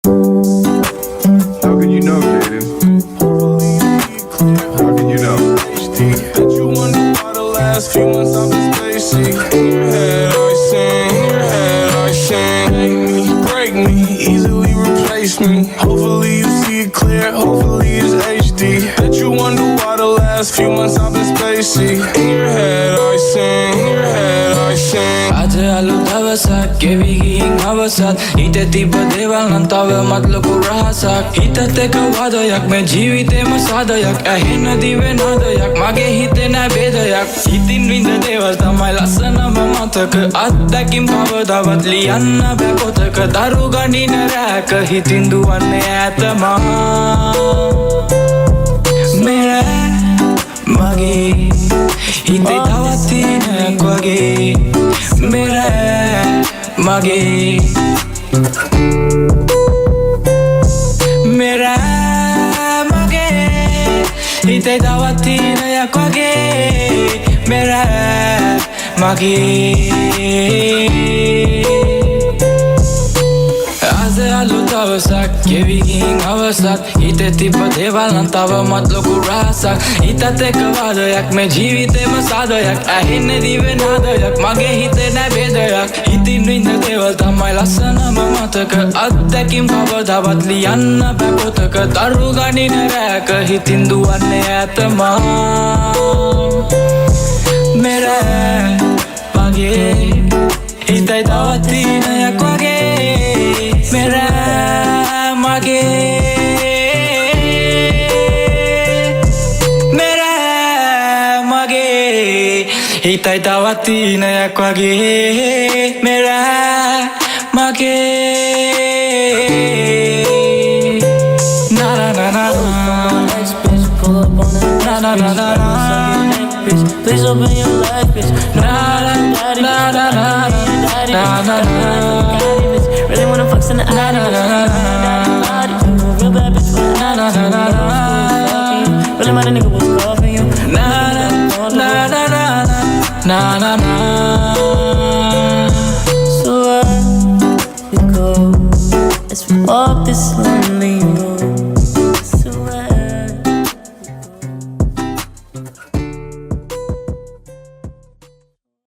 How can you know, Jaden? How can you know? Bet you wonder why the last few months I've been spacey. In your head I sing, in your head I sing. Make me, break me, easily replace me. Hopefully you see it clear, hopefully it's HD. Bet you wonder why the last few months I've been spacey. In your head I sing, in your head I sing. આજે આલુ દવસક કેવી ગીંગ අවසත් ඊට තිබ්බ දේවල් නම් තවමත් ලොකු රහසක් හිතත් එක වාදයක් මේ ජීවිතේම සාදයක් ඇහෙන දිවේ නාදයක් මගේ හිතේ නෑ බේදයක් හිතින් විඳ දේවල් තමයි ලස්සනම මතක අත්දැකීම් කවදාවත් ලියන්න බෑ පොතක දරු ගනින රැක හිතින් දුවන්නේ ඈත මහා मेरा मगे හිතේ තවත් තියෙනක් වගේ मेरा मगे मेरा मगे හිතේ තවත් තියෙනක් වගේ मेरा मगे આજે આલુ දවසක් කෙවි ගින් අවසත් හිතේ තිබ්බ දේවල් නම් තවමත් ලොකු රහසක් හිතත් එක්ක වාදයක් මේ ජීවිතේම සාදයක් ඇහෙන්නේ දිවේ නාදයක් මගේ හිතේ නෑ බේදයක් හිතින් විඳ දේවල් තමයි ලස්සනම මතක අත්දැකීම් කවදාවත් ලියන්න බෑ පොතක දරු ගනින රැක හිතින් දුවන්නේ ඈත මහා मेरा මගේ හිතේ තවත් තියෙනක් වගේ मेरा मगे मेरा मगे හිතයි තවත් තියෙනක් වගේ मेरा मगे na na na na na na na na na Please open your life, bitch. na na na na na na na Really wanna fuck in the eye. na na na Real bad bitch. na na na na Really my nigga was calling you. na na na na na na na So we go. Let's walk this lonely road.